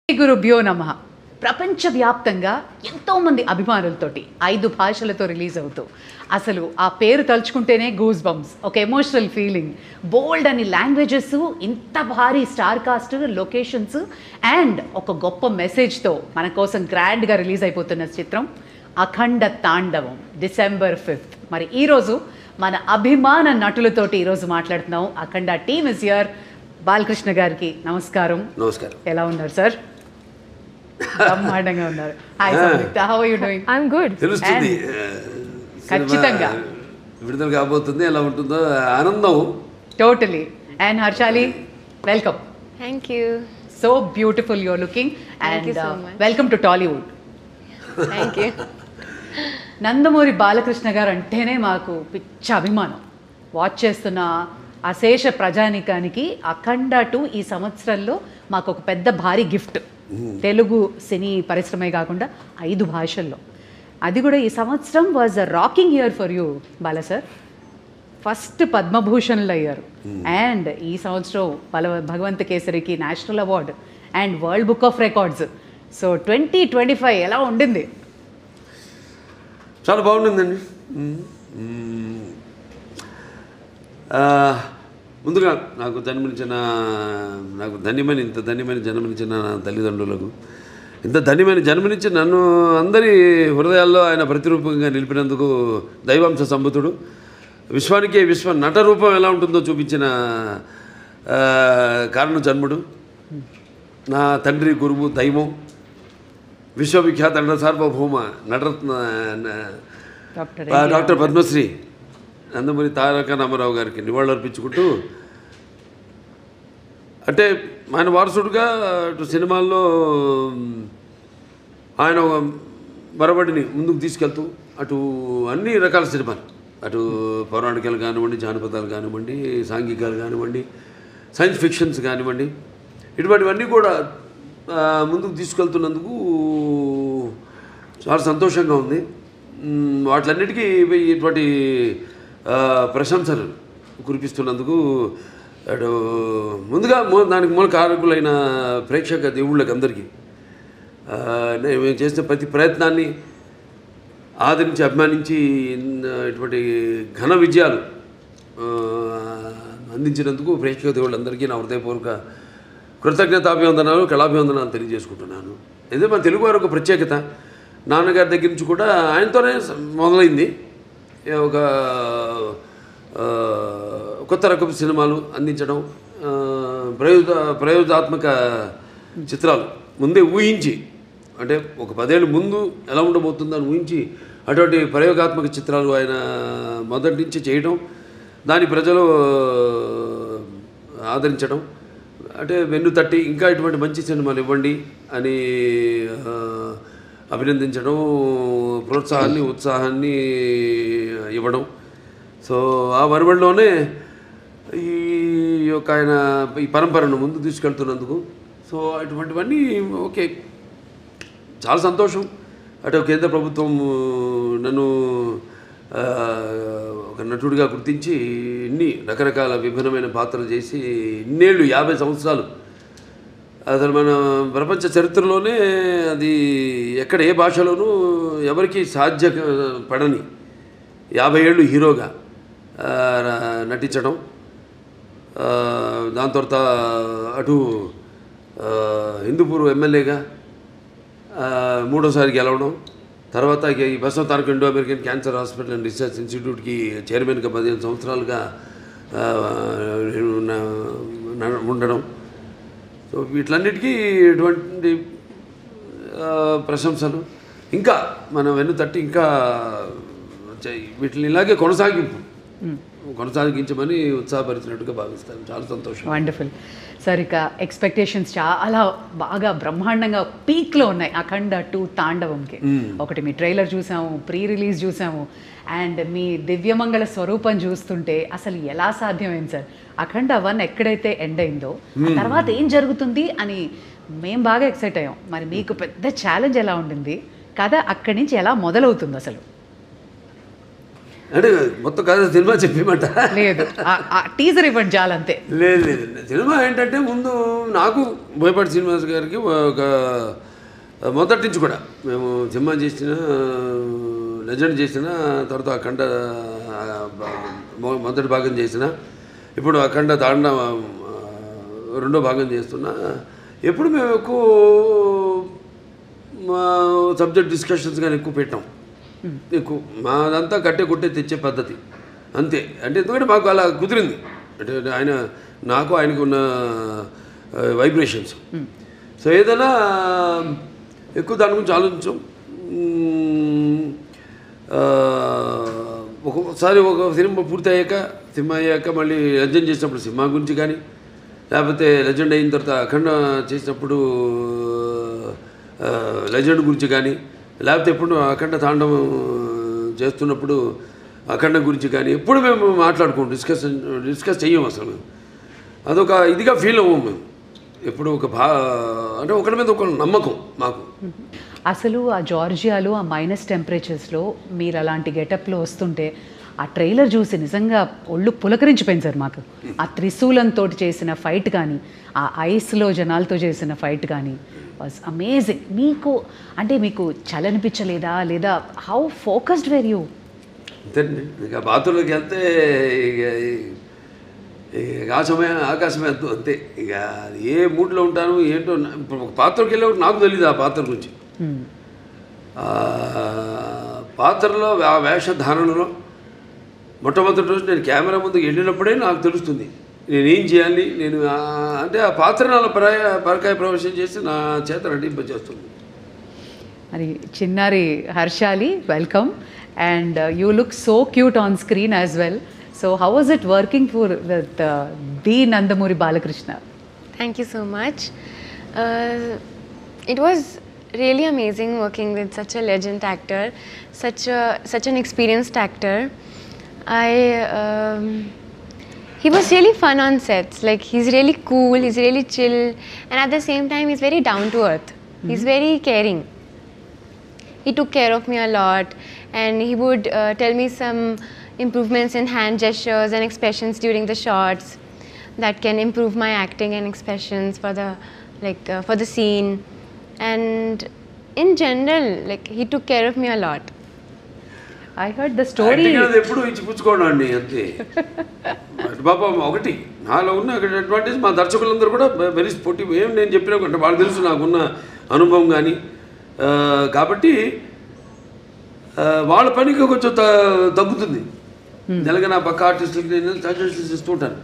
గురుభ్యో నమః. ప్రపంచవ్యాప్తంగా ఎంతోమంది అభిమానులతోటి 5 భాషలతో రిలీజ్ అవుతూ అసలు ఆ పేరు తలుచుకుంటేనే గూస్ బంప్స్, ఒక ఎమోషనల్ ఫీలింగ్, బోల్డ్ అని లాంగ్వేజెస్, ఇంత భారీ స్టార్ కాస్ట్, లొకేషన్స్ అండ్ ఒక గొప్ప మెసేజ్తో మన కోసం గ్రాండ్గా రిలీజ్ అయిపోతున్న చిత్రం అఖండ తాండవం డిసెంబర్ 5th. మరి ఈరోజు మన అభిమాన నటులతోటి ఈరోజు మాట్లాడుతున్నాం. Akhanda team is here. Balakrishna గారికి నమస్కారం. నమస్కారం. ఎలా ఉన్నారు సార్? బ్రహ్మాండంగా ఉన్నారు. Hi Samyuktha, how are you doing? I am good. తెలుస్తుంది ఖచ్చితంగా విడుదల కాబోతుంది, ఎలా ఉంటుందో ఆనందం. Totally. And Harshali, welcome. Thank you. So beautiful you are looking and welcome to Tollywood. Thank you. Nandamuri Balakrishna గారు అంటేనే మాకు పిచ్చ అభిమానం. వాచ్ చేస్తున్న అశేష ప్రజానికానికి అఖండ 2 ఈ సంవత్సరంలో మాకు ఒక పెద్ద భారీ గిఫ్ట్. తెలుగు సినీ పరిశ్రమే కాకుండా 5 భాషల్లో, అది కూడా ఈ సంవత్సరం was a rocking year for you Bala sir. First పద్మభూషణ్లు అయ్యారు అండ్ ఈ సంవత్సరం భగవంత కేసరికి national award and world book of records. So 2025 ఎలా ఉండింది? చాలా బాగుండిందండి. ముందుగా నాకు ఇంత ధన్యమైన జన్మనిచ్చిన నా తల్లిదండ్రులకు, ఇంత ధన్యమైన జన్మనిచ్చి నన్ను అందరి హృదయాల్లో ఆయన ప్రతిరూపంగా నిలిపినందుకు దైవాంశ సంభూతుడు, విశ్వానికే విశ్వ నట రూపం ఎలా ఉంటుందో చూపించిన కారణ జన్ముడు, నా తండ్రి గురువు దైవం, విశ్వవిఖ్యాత నట సార్వభౌమ నటరత్న డాక్టర్ పద్మశ్రీ నందమూరి తారక రామారావు గారికి నివాళులర్పించుకుంటూ, అంటే ఆయన వారసుడుగా అటు సినిమాల్లో ఆయన మరబడిని ముందుకు తీసుకెళ్తూ, అటు అన్ని రకాల సినిమాలు, అటు పౌరాణికాలు కానివ్వండి, జానపదాలు కానివ్వండి, సాంఘికాలు కానివ్వండి, సైన్స్ ఫిక్షన్స్ కానివ్వండి, ఇటువంటివన్నీ కూడా ముందుకు తీసుకెళ్తున్నందుకు చాలా సంతోషంగా ఉంది. వాటిలన్నిటికీ ఇటువంటి ప్రశంసలు కురిపిస్తున్నందుకు అటు ముందుగా దానికి మూల కారకులైన ప్రేక్షక దేవుళ్ళకి అందరికీ మేము చేసిన ప్రతి ప్రయత్నాన్ని ఆదరించి అభిమానించి ఇటువంటి ఘన విజయాలు అందించినందుకు ప్రేక్షక దేవుళ్ళందరికీ నా హృదయపూర్వక కృతజ్ఞతాభివందనాలు, కళాభివందనాలు తెలియజేసుకుంటున్నాను. ఇదే మన తెలుగు వారి ఒక ప్రత్యేకత. నాన్నగారి దగ్గర నుంచి కూడా ఆయనతోనే మొదలైంది. ఒక కొత్త రకపు సినిమాలు అందించడం, ప్రయోగాత్మక చిత్రాలు ముందే ఊహించి, అంటే ఒక 10 ఏళ్ళ ముందు ఎలా ఉండబోతుందని ఊహించి అటువంటి ప్రయోగాత్మక చిత్రాలు ఆయన మొదటి నుంచి చేయడం, దాని ప్రజలు ఆదరించడం, అంటే వెన్ను తట్టి ఇంకా ఇటువంటి మంచి సినిమాలు ఇవ్వండి అని అభినందించడం, ప్రోత్సాహాన్ని ఉత్సాహాన్ని ఇవ్వడం. సో ఆ వరవడిలోనే ఈ యొక్క ఆయన ఈ పరంపరను ముందు తీసుకెళ్తున్నందుకు, సో అటువంటివన్నీ ఓకే, చాలా సంతోషం. అటు కేంద్ర ప్రభుత్వం నన్ను ఒక నటుడిగా గుర్తించి ఇన్ని రకరకాల విభిన్నమైన పాత్రలు చేసి ఇన్నేళ్ళు 50 సంవత్సరాలు, అసలు మన ప్రపంచ చరిత్రలోనే అది ఎక్కడ ఏ భాషలోనూ ఎవరికి సాధ్యపడని 50 ఏళ్ళు హీరోగా నటించడం, దాని తర్వాత అటు హిందూపూర్ ఎమ్మెల్యేగా 3వసారి గెలవడం, తర్వాత ఈ Basavataraka Indo American cancer hospital and research ఇన్స్టిట్యూట్కి చైర్మన్గా 15 సంవత్సరాలుగా ఉండడం. సో వీటిలన్నిటికీ ఎటువంటి ప్రశంసలు, ఇంకా మనం వెన్ను తట్టి ఇంకా వీటిని ఇలాగే కొనసాగించమని ఉత్సాహపరిచినట్టుగా భావిస్తాను. చాలా సంతోషం. Wonderful sir. ఇక ఎక్స్పెక్టేషన్స్ చాలా బాగా బ్రహ్మాండంగా పీక్లో ఉన్నాయి అఖండ 2 తాండవంకి. ఒకటి మీ ట్రైలర్ చూసాము, ప్రీ రిలీజ్ చూసాము, అండ్ మీ దివ్యమంగళ స్వరూపం చూస్తుంటే అసలు ఎలా సాధ్యమైంది సార్? అఖండ 1 ఎక్కడైతే ఎండ్ అయిందో తర్వాత ఏం జరుగుతుంది అని మేము బాగా ఎక్సైట్ అయ్యాం. మరి మీకు పెద్ద ఛాలెంజ్ ఎలా ఉండింది? కథ అక్కడి నుంచి ఎలా మొదలవుతుంది అసలు? అంటే మొత్తం కథ సినిమా చెప్పేమంట లేదు, టీజర్ ఇవ్వండి చాలంతే. లేదు లేదు, సినిమా ఏంటంటే ముందు నాకు బోయపాటి శ్రీనివాస్ గారికి ఒక మొదటి నుంచి కూడా మేము సినిమా చేసిన లెజెండ్ చేసిన తర్వాత అఖండ మొదటి భాగం చేసిన, ఇప్పుడు అఖండ తాండ రెండో భాగం చేస్తున్నా. ఎప్పుడు మేము ఎక్కువ సబ్జెక్ట్ డిస్కషన్స్ కానీ ఎక్కువ పెట్టాం. ఎక్కువ మాదంతా కట్టే కొట్టే తెచ్చే పద్ధతి అంతే. అంటే ఎందుకంటే మాకు అలా కుదిరింది, అంటే ఆయన నాకు ఆయనకు ఉన్న వైబ్రేషన్స్. సో ఏదైనా ఎక్కువ దాని గురించి ఆలోచించాం. ఒక్కొక్కసారి ఒక సినిమా పూర్తి అయ్యాక మళ్ళీ లెజెండ్ చేసినప్పుడు సినిమా గురించి కానీ, లేకపోతే లెజెండ్ అయిన తర్వాత అఖండ చేసినప్పుడు లెజెండ్ గురించి కానీ, లేకపోతే ఎప్పుడు అఖండ తాండవం చేస్తున్నప్పుడు అఖండ గురించి కానీ ఎప్పుడు మేము మాట్లాడుకోం, డిస్కస్ చెయ్యం అసలు. మేము అదొక ఇదిగా ఫీల్ అవ్వం మేము ఎప్పుడు. అంటే ఒకరి మీద ఒక నమ్మకం మాకు. అసలు ఆ జార్జియాలో ఆ మైనస్ టెంపరేచర్స్లో మీరు అలాంటి గెటప్లో వస్తుంటే ఆ ట్రైలర్ చూసి నిజంగా ఒళ్ళు పులకరించిపోయింది సార్ మాకు. ఆ త్రిశూలంతో చేసిన ఫైట్ కానీ, ఆ ఐస్లో జనాలతో చేసిన ఫైట్ కానీ వాజ్ అమేజింగ్. మీకు చలనిపించలేదా, లేదా హౌ ఫోకస్డ్ వేర్ యూ? అంతేనండి, ఇక బాత్రూంలోకి వెళ్తే ఇక ఆకాశమే అంతే. ఇక ఏ మూడ్లో ఉంటాను ఏంటో. ఇప్పుడు ఒక పాత్రకి వెళ్ళేవాడు నాకు తెలియదు ఆ పాత్ర గురించి. పాత్రలో ఆ వేషధారణలో మొట్టమొదటి రోజు నేను కెమెరా ముందుకు వెళ్ళినప్పుడే నాకు తెలుస్తుంది నేనేం చేయాలి. నేను అంటే ఆ పాత్ర నాలో పరకాయ ప్రవేశం చేసి నా చేత నటింపజేస్తుంది. మరి చిన్నారి Harshali, welcome. And you look so cute on screen as well. So how was it working for the Nandamuri Balakrishna? Thank you so much. It was really amazing working with such a legend actor, such an experienced actor. He was really fun on sets. Like, he's really cool, he's really chill, and at the same time he's very down to earth. He's very caring. He took care of me a lot, and he would tell me some improvements in hand gestures and expressions during the shots that can improve my acting and expressions for the scene. And in general, like, he took care of me a lot. I heard the story. ఎప్పుడు ఇచ్చి పుచ్చుకోవడం అండి అంతే. పాపం ఒకటి నాలో ఉన్న advantage, మా దర్శకులందరూ కూడా వెరీ స్పోర్టివ్. ఏం నేను చెప్పినా అంటే వాళ్ళు తెలుసు నాకున్న అనుభవం కానీ, కాబట్టి వాళ్ళ పనికి కొంచెం తగ్గుతుంది. నెలగా నా పక్క ఆర్టిస్టులకి నేను సజెషన్స్ ఇస్తూ ఉంటాను.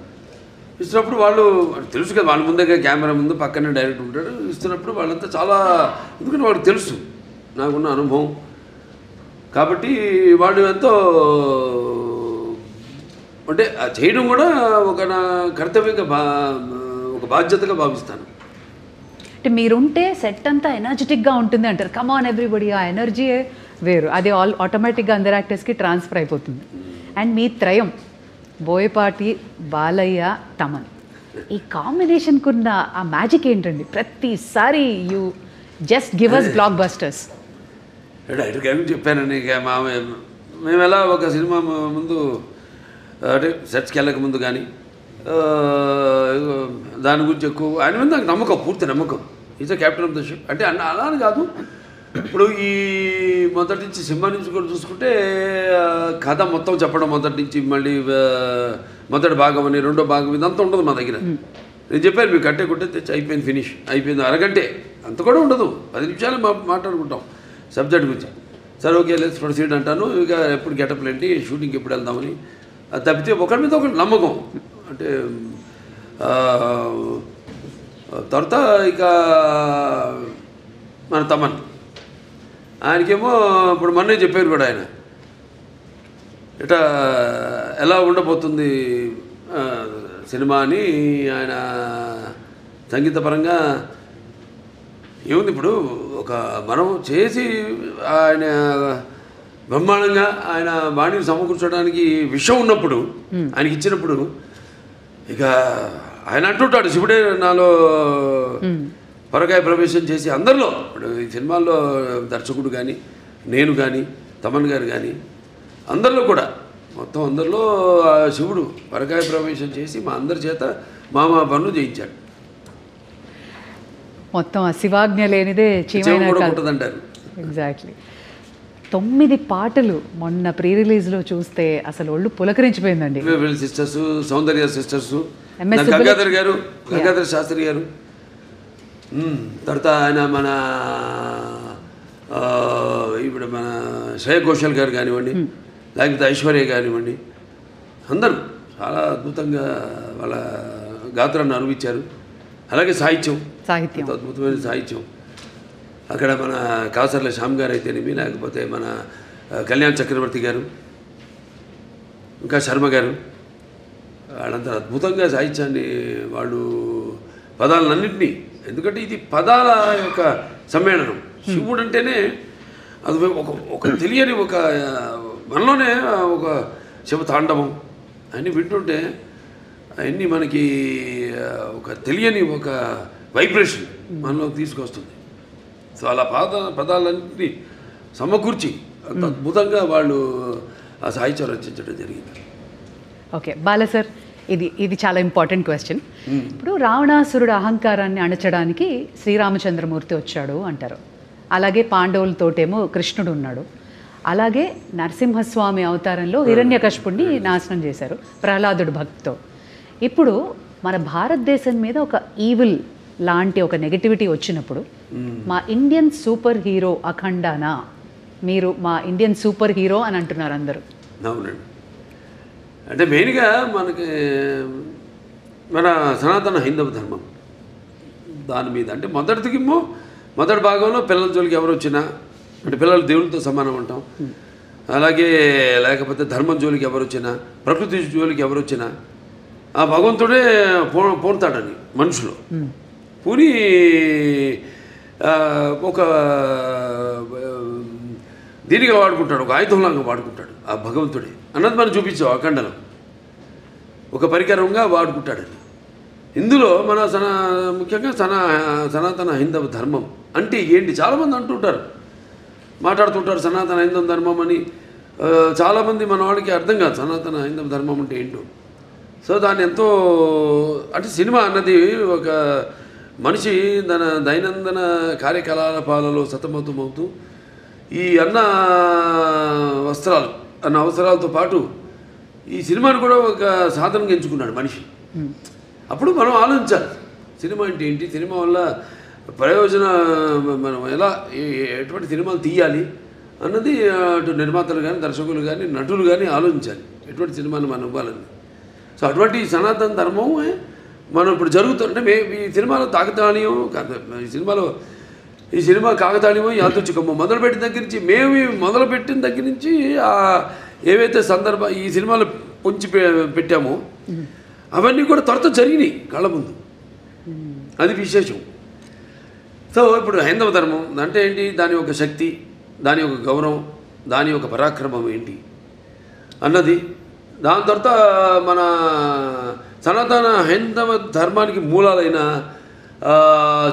ఇస్తున్నప్పుడు వాళ్ళు తెలుసు కదా, వాళ్ళ ముందే కెమెరా ముందు పక్కనే డైరెక్టర్ ఉంటాడు. ఇస్తున్నప్పుడు వాళ్ళంతా చాలా, ఎందుకంటే వాళ్ళకి తెలుసు నాకున్న అనుభవం. కాబట్టి వాళ్ళు ఎంతో అంటే చేయడం కూడా ఒక నా కర్తవ్యంగా ఒక బాధ్యతగా భావిస్తాను. అంటే మీరుంటే సెట్ అంతా ఎనర్జెటిక్గా ఉంటుంది అంటారు. కమాన్ ఎవ్రీబడి, ఆ ఎనర్జీయే వేరు. అది ఆటోమేటిక్గా అందరు యాక్టర్స్కి ట్రాన్స్ఫర్ అయిపోతుంది. అండ్ మీ త్రయం బోయపాటి, బాలయ్య, తమన్, ఈ కాంబినేషన్కి ఉన్న ఆ మ్యాజిక్ ఏంటండి? ప్రతిసారి you just give us blockbusters. డైరెక్ట్గా చెప్పానండి. ఇక మేము ఎలా ఒక సినిమా ముందు అంటే సెట్స్కి వెళ్ళక ముందు కానీ దాని గురించి ఎక్కువ ఆయన మీద నాకు నమ్మకం, పూర్తి నమ్మకం. Is a captain of the ship. అంటే అలా అని కాదు, ఇప్పుడు ఈ మొదటి నుంచి సినిమా నుంచి కూడా చూసుకుంటే కథ మొత్తం చెప్పడం మొదటి నుంచి, మళ్ళీ మొదటి భాగం అని రెండో భాగం ఇదంతా ఉండదు మా దగ్గర. నేను చెప్పాను మీకు కట్టే కొట్టే తెచ్చి అయిపోయింది, ఫినిష్ అయిపోయింది, అరగంటే అంత కూడా ఉండదు, 10 నిమిషాలు మాట్లాడుకుంటాం సబ్జెక్ట్ గురించి. సరే ఓకే లెట్స్ ప్రొసీడ్ అంటాను. ఇక ఎప్పుడు గెటప్లు ఏంటి, షూటింగ్కి ఎప్పుడు వెళ్దామని. అది తప్పితే ఒకరి మీద ఒకటి నమ్మకం. అంటే తర్వాత ఇక మన తమన్, ఆయనకేమో ఇప్పుడు మొన్నే చెప్పారు కూడా ఆయన ఇట్లా ఎలా ఉండబోతుంది సినిమా అని. ఆయన సంగీతపరంగా ఏముంది, ఇప్పుడు ఒక మనం చేసి ఆయన బ్రహ్మాండంగా ఆయన బాణీని సమకూర్చడానికి విషయం ఉన్నప్పుడు, ఆయనకి ఇచ్చినప్పుడు, ఇక ఆయన అంటుంటాడు శివుడే నాలో పరకాయ ప్రవేశం చేసి అందరిలో. ఇప్పుడు ఈ సినిమాల్లో దర్శకుడు కానీ, నేను కానీ, తమన్ గారు కానీ, అందరిలో కూడా మొత్తం అందరిలో ఆ శివుడు పరకాయ ప్రవేశం చేసి మా అందరి చేత మా పనులు చేయించాడు. మొత్తం ఆ శివాజ్ఞ లేనిదే చీమైనా కూడా కాదు. ఉంటుందంటారు. ఎగ్జాక్ట్లీ. 9 పాటలు మొన్న ప్రీ రిలీజ్లో చూస్తే అసలు ఒళ్ళు పులకరించిపోయిందండి. సిస్టర్స్, సౌందర్య సిస్టర్స్, MS గంగాధర్ గారు, గంగాధర్ శాస్త్రి గారు, తర్వాత ఆయన మన ఇప్పుడు మన శ్రేయ ఘోషల్ గారు కానివ్వండి, లేకపోతే ఐశ్వర్య కానివ్వండి, అందరూ చాలా అద్భుతంగా వాళ్ళ గాత్రాన్ని అనుభవించారు. అలాగే సాహిత్యం అద్భుతమైన సాహిత్యం. అక్కడ మన కాసర్ల శ్యామ్ గారు అయితేనేమి, లేకపోతే మన కళ్యాణ్ చక్రవర్తి గారు, ఇంకా శర్మ గారు, వాళ్ళంతా అద్భుతంగా సాహిత్యాన్ని వాళ్ళు పదాలన్నింటినీ, ఎందుకంటే ఇది పదాల యొక్క సమ్మేళనం. శివుడు అంటేనే అది ఒక తెలియని ఒక మనలోనే ఒక శివ తాండవం అన్నీ వింటుంటే అవన్నీ మనకి ఒక తెలియని ఒక వైబ్రేషన్ మనలోకి తీసుకొస్తుంది. సో అలా పదాలన్నింటినీ సమకూర్చి అంత అద్భుతంగా వాళ్ళు ఆ సాహిత్యం రచించడం జరిగింది. ఓకే బాల సార్, ఇది చాలా ఇంపార్టెంట్ క్వశ్చన్. ఇప్పుడు రావణాసురుడు అహంకారాన్ని అణచడానికి శ్రీరామచంద్రమూర్తి వచ్చాడు అంటారు. అలాగే పాండవులతోటేమో కృష్ణుడు ఉన్నాడు. అలాగే నరసింహస్వామి అవతారంలో హిరణ్యకశిపుణ్ణి నాశనం చేశారు ప్రహ్లాదుడు భక్తితో. ఇప్పుడు మన భారతదేశం మీద ఒక ఈవిల్ లాంటి ఒక నెగటివిటీ వచ్చినప్పుడు మా ఇండియన్ సూపర్ హీరో అఖండానా, మీరు మా ఇండియన్ సూపర్ హీరో అని అంటున్నారు అందరూ. అవునండి. అంటే మెయిన్గా మనకి మన సనాతన హైందవ ధర్మం దాని మీద, అంటే మొదటి భాగంలో పిల్లల జోలికి ఎవరు వచ్చినా, అంటే పిల్లలు దేవునితో సమానం అంటాం. అలాగే లేకపోతే ధర్మం జోలికి ఎవరు వచ్చినా, ప్రకృతి జోలికి ఎవరు వచ్చినా ఆ భగవంతుడే పోతాడని మనుషులు పూని ఒక దీనిగా వాడుకుంటాడు, ఒక ఆయుధంలాగా వాడుకుంటాడు ఆ భగవంతుడే అన్నది మనం చూపించాం అఖండలో. ఒక పరికరంగా వాడుకుంటాడని. ఇందులో మన ముఖ్యంగా సనాతన హైందవ ధర్మం అంటే ఏంటి చాలామంది అంటుంటారు, మాట్లాడుతుంటారు సనాతన హైందవ ధర్మం అని. చాలామంది మన వాళ్ళకి అర్థం కాదు సనాతన హైందవ ధర్మం అంటే ఏంటో. సో దాన్ని ఎంతో, అంటే సినిమా అన్నది ఒక మనిషి తన దైనందిన కార్యకలాపాలలో సతమతమవుతూ ఈ అన్న అవసరాలతో పాటు ఈ సినిమాని కూడా ఒక సాధనంగా ఎంచుకున్నాడు మనిషి. అప్పుడు మనం ఆలోచించాలి సినిమా అంటే ఏంటి, సినిమా వల్ల మనం ఎలా ఎటువంటి సినిమాలు తీయాలి అన్నది అటు నిర్మాతలు కానీ, దర్శకులు కానీ, నటులు కానీ ఆలోచించాలి ఎటువంటి సినిమాను మనం ఇవ్వాలని. సో అటువంటి సనాతన ధర్మం మనం ఇప్పుడు జరుగుతుంటే ఈ సినిమాలో తాకతాళీయం ఈ సినిమా కాకతాళీయమో యాదృచ్ఛికమో మొదలుపెట్టిన దగ్గర నుంచి మొదలుపెట్టిన దగ్గర నుంచి ఏవైతే ఈ సినిమాలు పొంచి పెట్టామో అవన్నీ కూడా త్వరతో జరిగినాయి కళ్ళ ముందు. అది విశేషం. సో ఇప్పుడు హైందవ ధర్మం అంటే ఏంటి, దాని యొక్క శక్తి, దాని యొక్క గౌరవం, దాని యొక్క పరాక్రమం ఏంటి అన్నది. దాని తర్వాత మన సనాతన హైందవ ధర్మానికి మూలాలైన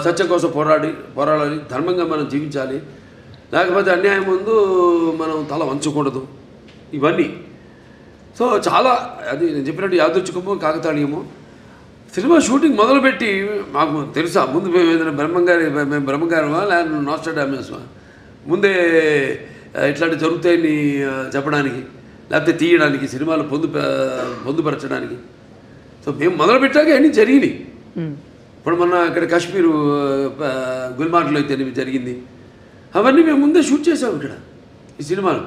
సత్యం కోసం పోరాడాలి, ధర్మంగా మనం జీవించాలి, లేకపోతే అన్యాయం ముందు మనం తల వంచకూడదు, ఇవన్నీ. సో చాలా అది నేను చెప్పినట్టు యాదృచ్ఛికమో కాకతాళీయమో. సినిమా షూటింగ్ మొదలుపెట్టి మాకు తెలుసా ముందు మేము ఏదైనా బ్రహ్మంగారమా లేకపోతే నాస్ట్రాడామస్మా ముందే ఇట్లాంటి జరుగుతాయని చెప్పడానికి, లేకపోతే తీయడానికి, సినిమాలు పొందుపరచడానికి. సో మేము మొదలుపెట్టాక అన్నీ జరిగినాయి. ఇప్పుడు మొన్న ఇక్కడ కాశ్మీరు గుల్మార్గ్లో అయితే జరిగింది, అవన్నీ మేము ముందే షూట్ చేసాము ఇక్కడ ఈ సినిమాలు,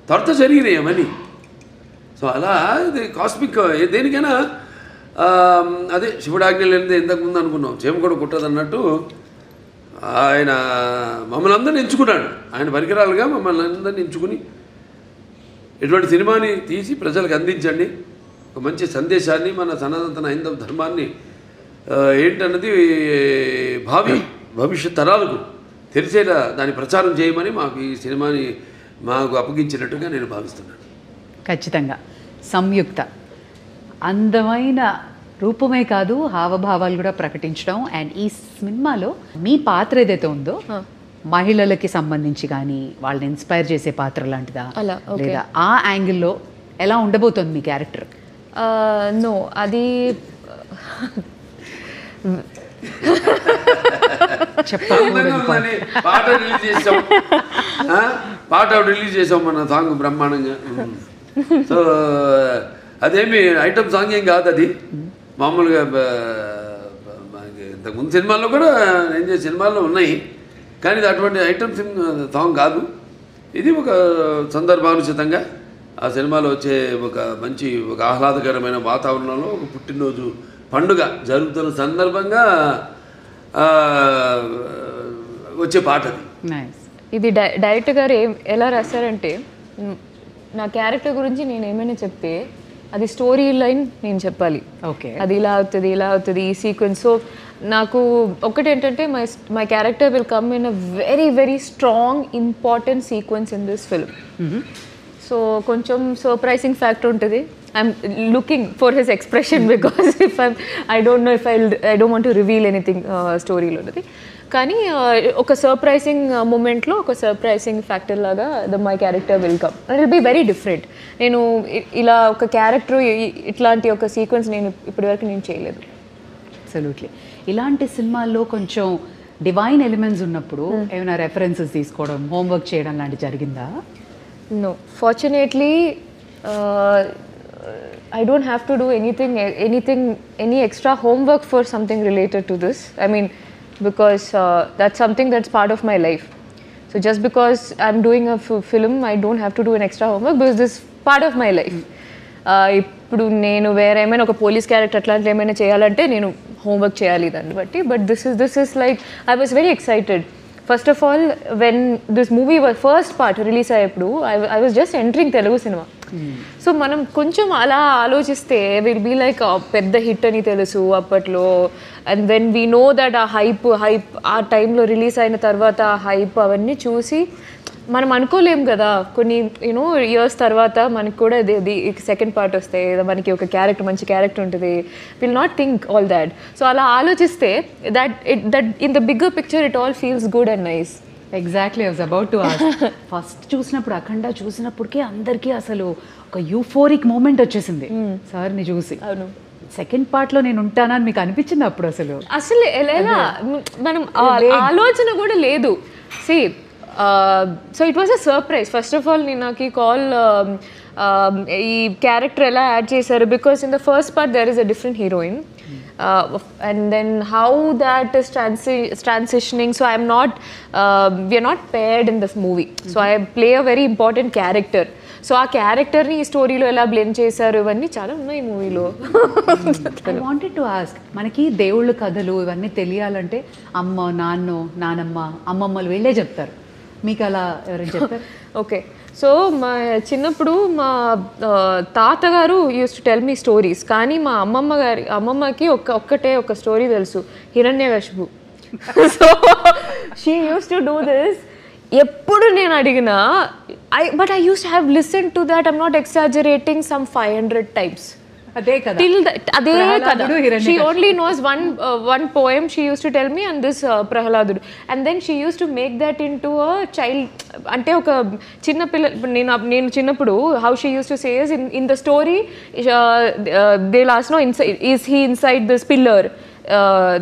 త్వరతో జరిగినాయి అవన్నీ. సో అలా ఇది కాస్మిక్ దేనికైనా అదే శివుడాజ్ఞ లేనిదే ఇంతకుముందు అనుకున్నాం చేమ కూడా కుట్టదు అన్నట్టు ఆయన మమ్మల్ని అందరిని ఎంచుకున్నాడు, ఆయన పరికరాలుగా మమ్మల్ని అందరిని ఎంచుకుని ఇటువంటి సినిమాని తీసి ప్రజలకు అందించండి, ఒక మంచి సందేశాన్ని, మన సనాతన హైందవ ధర్మాన్ని ఏంటన్నది భవిష్యత్ తరాలకు తెలిసేలా దాన్ని ప్రచారం చేయమని మాకు ఈ సినిమాని అప్పగించినట్టుగా నేను భావిస్తున్నాను. ఖచ్చితంగా. సంయుక్త అందమైన రూపమే కాదు హావభావాలు కూడా ప్రకటించడం. అండ్ ఈ సినిమాలో మీ పాత్ర ఏదైతే ఉందో మహిళలకి సంబంధించి కానీ వాళ్ళని ఇన్స్పైర్ చేసే పాత్ర లాంటిదా లేదా ఆ యాంగిల్లో ఎలా ఉండబోతుంది మీ క్యారెక్టర్? నో, అది పాట రిలీజ్ చేసాం మన సాంగ్ బ్రహ్మాండంగా. సో అదేమి ఐటమ్ సాంగ్ ఏం కాదు, అది మామూలుగా ఇంతకుముందు సినిమాల్లో కూడా నేను చేసే సినిమాల్లో ఉన్నాయి, కానీ ఇది అటువంటి ఐటమ్ సాంగ్ కాదు. ఇది ఒక సందర్భానుచితంగా ఆ సినిమాలో వచ్చే ఒక ఆహ్లాదకరమైన వాతావరణంలో ఒక పుట్టినరోజు పండుగ జరుగుతున్న సందర్భంగా వచ్చే పాట అది. ఇది డైరెక్టర్ గారు ఎలా రాశారంటే, నా క్యారెక్టర్ గురించి నేను ఏమైనా చెప్తే అది స్టోరీ లైన్ నేను చెప్పాలి. ఓకే, అది ఇలా అవుతుంది ఈ సీక్వెన్స్. సో నాకు ఒకటి ఏంటంటే my character will come in a very very strong important sequence in this film. So కొంచెం సర్ప్రైజింగ్ ఫ్యాక్టర్ ఉంటుంది. I'm looking for his expression because I don't know if I don't want to reveal anything స్టోరీలో ఉన్నది. కానీ ఒక surprising మూమెంట్లో ఒక surprising factor లాగా my character will come and will be very different. నేను ఇలా ఒక క్యారెక్టర్ ఇట్లాంటి ఒక సీక్వెన్స్ నేను ఇప్పటివరకు నేను చేయలేదు. అబ్సల్యూట్లీ. ఇలాంటి సినిమాల్లో కొంచెం డివైన్ ఎలిమెంట్స్ ఉన్నప్పుడు ఏమైనా రెఫరెన్సెస్ తీసుకోవడం, హోంవర్క్ చేయడం లాంటి జరిగిందా? No, fortunately, I don't have to do any extra homework for something related to this. I mean, because that's something that's part of my life. So just because I'm doing a film, I don't have to do an extra homework because this is part of my life. ఇప్పుడు నేను వేరే ఏమైనా ఒక police character అట్లాంటి ఏమైనా చేయాలంటే నేను homework చేయాలి దాన్ని బట్టి. But this is like I was very excited. First of all when this movie first part release అయ్యేప్పుడు I was just entering Telugu cinema. So మనం కొంచెం అలా ఆలోచిస్తే విల్ బీ లైక్ పెద్ద హిట్ అని తెలుసు అప్పట్లో. And when we know that ఆ హైప్ ఆ టైంలో రిలీజ్ అయిన తర్వాత ఆ హైప్ అవన్నీ చూసి మనం అనుకోలేం కదా, కొన్ని యూనో ఇయర్స్ తర్వాత మనకి కూడా సెకండ్ పార్ట్ వస్తే మనకి ఒక క్యారెక్టర్ మంచి క్యారెక్టర్ ఉంటుంది. Will not think all that. So అలా ఆలోచిస్తే that in the bigger picture it all feels good and nice. Exactly, I was about to ask. First చూసినప్పుడు అఖండ చూసినప్పటికే అందరికీ అసలు ఒక యూఫోరిక్ మూమెంట్ వచ్చేసింది సార్ని చూసి. అవును. సెకండ్ పార్ట్లో నేను ఉంటానని మీకు అనిపించింది అప్పుడు? అసలు ఎలా మనం ఆలోచన కూడా లేదు. See so it was a surprise. First of all నేను నాకు ఈ కాల్ ఈ క్యారెక్టర్ ఎలా యాడ్ చేశారు, because in the first part there is a different heroine and then how that is transitioning. So I'm not we are not paired in this movie. So I play a very important character. So ఆ క్యారెక్టర్ని ఈ స్టోరీలో ఎలా blend చేశారు ఇవన్నీ చాలా ఉన్నాయి మూవీలో. ఐ వాంటెడ్ టు ఆస్క్, మనకి దేవుళ్ళ కథలు ఇవన్నీ తెలియాలంటే అమ్మ, నానమ్మ, అమ్మమ్మలు వీళ్ళే చెప్తారు. మీకు అలా ఎవరైనా చెప్తారు? ఓకే, సో మా చిన్నప్పుడు మా తాతగారు use to tell me stories. కానీ మా అమ్మమ్మకి ఒక్కటే ఒక స్టోరీ తెలుసు, Hiranyakashipu. So she use to do this. ఎప్పుడు నేను అడిగినా but I use to have listen to that, I'm not exaggerating, some 500 times. అదే కదా, అదే కదా. She only knows one poem she used to tell me, and this Prahaladudu, and then she used to make that into a child, అంటే ఒక చిన్న పిల్ల. నేను చిన్నప్పుడు how she used to say is in the story they'll ask, no, is he inside this pillar?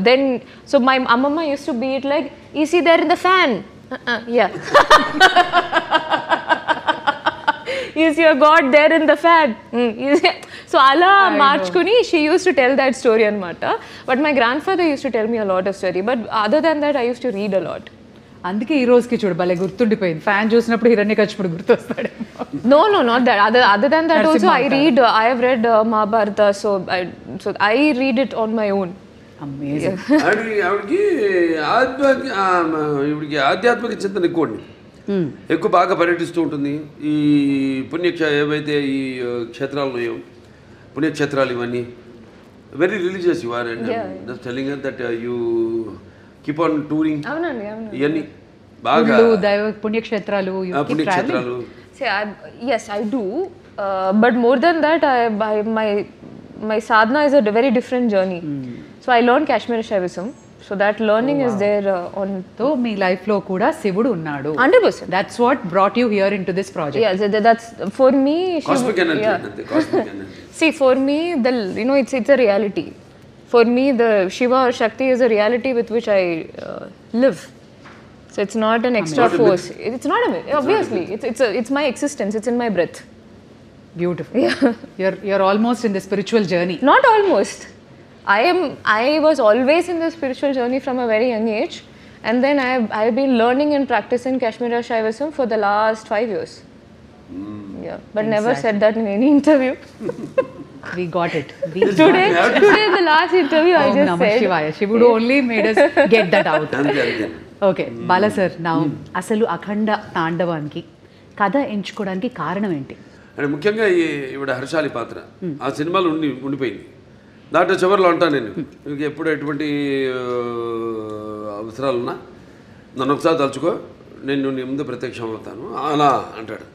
Then so my amma used to be it like, is he there in the fan? Yeah. Is your God there in the fan? So ala marchkuni she used to tell that story anamata. But my grandfather used to tell me a lot of story, but other than that I used to read a lot. అందుకే ఈ రోజుకి చూడు భలే గుర్తుండిపోయింది. Fan చూసినప్పుడు హిరణ్యకశిపుడు గుర్తొస్తాడు. No, not that. Other than that also I have read Mahabharata, so I read it on my own. Amazing. ఆవిడకి ఆధ్యాత్మిక చింతన ఎక్కువ బాగా పర్యటిస్తూ ఉంటుంది. ఈ ఏవైతే ఈ క్షేత్రాలు ఉన్నాయో, పుణ్యక్షేత్రాలు ఇవన్నీ very religious you are, and just telling that you keep on touring. అవునండి, ఇవన్నీ బాగా పుణ్యక్షేత్రాలు. Yes, I do, but more than that my sadhana is a very different journey. So I learned Kashmir Shaivism. So that learning is there on. So మీ లైఫ్లో కూడా శివుడు ఉన్నాడు. 100%. That's what brought you here into this project. Yeah, that's for me. Cosmic energy. Cosmic energy. See, for me, it's a reality. For me, the Shiva or Shakti is a reality with which I live. So it's not an extra force. It's not a myth. Obviously, it's my existence. It's in my breath. Beautiful. Yeah. You're almost in the spiritual journey. Not almost. I was always in the spiritual journey from a very young age, and then I've been learning and practicing Kashmiri Shaivism for the last 5 years. Yeah, but never said that in any interview. We got it. Today in the last interview, I just Namah said. Shivaya. Shivudu only made us get that out. Okay, Bala sir, now అసలు అఖండ తాండవానికి కథ ఎంచుకోవడానికి కారణం ఏంటి? అంటే ముఖ్యంగా ఈవిడ హర్షాలి పాత్ర ఆ సినిమాలో ఉండిపోయింది. దాంట్లో చివరిలో అంటాను నేను, మీకు ఎప్పుడు ఎటువంటి అవసరాలున్నా నన్ను ఒకసారి తలుచుకో, నేను నీ ముందు ప్రత్యక్షం అవుతాను అలా అంటాడు.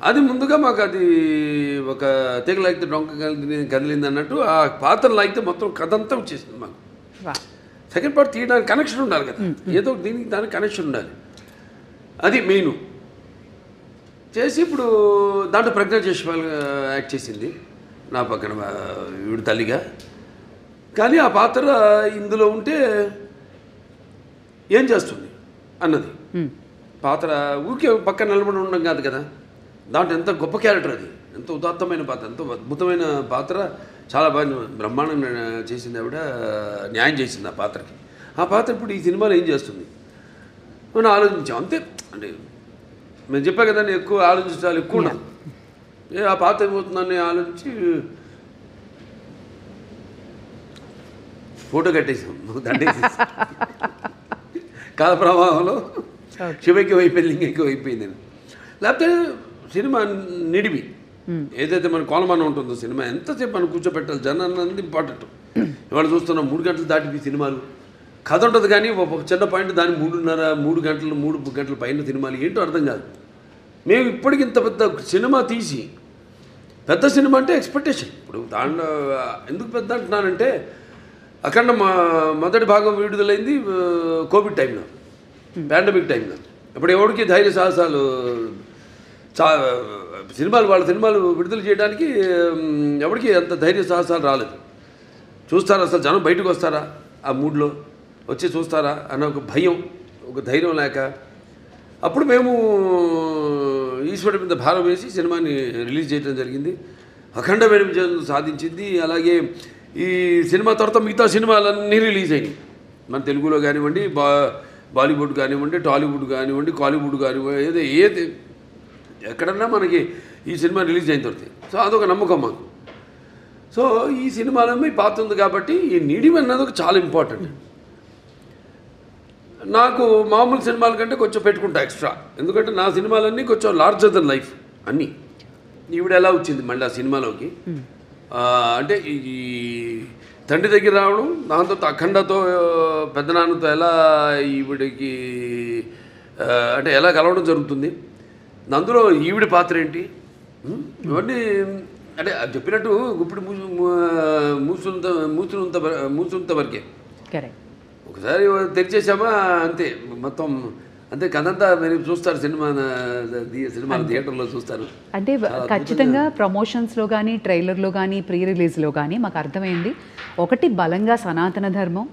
అది ముందుగా మాకు అది ఒక తీగ లాగితే డొంక కదిలింది అన్నట్టు ఆ పాత్ర లాగితే మొత్తం కథ అంతా వచ్చేసింది మాకు. సెకండ్ పార్ట్ తీయడానికి కనెక్షన్ ఉండాలి కదా, ఏదో దీనికి దానికి కనెక్షన్ ఉండాలి, అది మెయిన్ చేసి ఇప్పుడు దాంట్లో ప్రజ్ఞ చేసేవాళ్ళు యాక్ట్ చేసింది నా పక్కన వీడు తల్లిగా. కానీ ఆ పాత్ర ఇందులో ఉంటే ఏం చేస్తుంది అన్నది పాత్ర ఊరికే పక్కన నిలబడి ఉండడం కాదు కదా, దాంట్లో ఎంత గొప్ప క్యారెక్టర్, అది ఎంత ఉదాత్తమైన పాత్ర, ఎంతో అద్భుతమైన పాత్ర, చాలా బాగా బ్రహ్మాండంగా చేసింది ఆవిడ, న్యాయం చేసింది ఆ పాత్రకి. ఆ పాత్ర ఇప్పుడు ఈ సినిమాలో ఏం చేస్తుంది మనం ఆలోచించాం అంతే. అంటే మేము చెప్పా కదా, ఎక్కువ ఆలోచించాలి, ఎక్కువ ఉండదు. ఆ పాత్ర ఏమవుతుందని ఆలోచించి ఫోటో కట్టేసాం, దండేసేసి కాల ప్రవాహంలో శివకి అయిపోయింది, లింగకి అయిపోయింది. లేకపోతే సినిమా నిడివి ఏదైతే మన కోలమానం ఉంటుందో సినిమా ఎంతసేపు మనం కూర్చోబెట్టాలి, జనాన్ని అంది ఇంపార్టెంట్. ఇవాళ చూస్తున్నాం 3 గంటలు దాటిపి సినిమాలు, కథ ఉంటుంది కానీ ఒక చిన్న పాయింట్ దాన్ని 3 గంటల పైన సినిమాలు ఏంటో అర్థం కాదు. మేము ఇప్పటికి ఇంత పెద్ద సినిమా తీసి, పెద్ద సినిమా అంటే ఎక్స్పెక్టేషన్. ఇప్పుడు దాంట్లో ఎందుకు పెద్ద అంటున్నానంటే, అఖండ మొదటి భాగం విడుదలైంది కోవిడ్ టైంలో, పాండమిక్ టైంలో. ఇప్పుడు ఎవరికి ధైర్య సాహసాలు వాళ్ళ సినిమాలు విడుదల చేయడానికి ఎవరికి అంత ధైర్య సాహసాలు రాలేదు. చూస్తారా అసలు జనం బయటకు వస్తారా, ఆ మూడ్లో వచ్చి చూస్తారా అన్న ఒక భయం, ఒక ధైర్యం లేక, అప్పుడు మేము ఈశ్వరుడి మీద భారం వేసి సినిమాని రిలీజ్ చేయడం జరిగింది. అఖండమైన విజయం సాధించింది. అలాగే ఈ సినిమా తర్వాత మిగతా సినిమాలన్నీ రిలీజ్ అయినాయి, మన తెలుగులో కానివ్వండి, బాలీవుడ్ కానివ్వండి, టాలీవుడ్ కానివ్వండి, కాలీవుడ్ కానివ్వండి, ఏది ఎక్కడన్నా మనకి ఈ సినిమా రిలీజ్ అయిన తర్వాత. సో అదొక నమ్మకం మాకు. సో ఈ సినిమాలో మీ పాత్ర ఉంది కాబట్టి ఈ నీడిమ్ అన్నది ఒక చాలా ఇంపార్టెంట్. నాకు మామూలు సినిమాల కంటే కొంచెం పెట్టుకుంటా ఎక్స్ట్రా, ఎందుకంటే నా సినిమాలన్నీ కొంచెం లార్జర్ దెన్ లైఫ్ అన్నీ. ఈవిడ ఎలా వచ్చింది మళ్ళీ ఆ సినిమాలోకి అంటే ఈ తండ్రి దగ్గర రావడం, దాంతో అఖండతో పెద్దనాన్నతో ఎలా ఈవిడికి అంటే ఎలా కలవడం జరుగుతుంది, అందులో ఈవిడ పాత్ర ఏంటి, ఇవన్నీ అంటే చెప్పినట్టు ఇప్పుడు మూసుంత వరకే. ఒకసారి తెరిచేసామా అంతే, మొత్తం అంతే కథంతా మీరు చూస్తారు, సినిమా థియేటర్లో చూస్తారు. అంటే ఖచ్చితంగా ప్రమోషన్స్లో కానీ, ట్రైలర్లో కానీ, ప్రీ రిలీజ్లో కానీ మాకు అర్థమైంది, ఒకటి బలంగా సనాతన ధర్మం,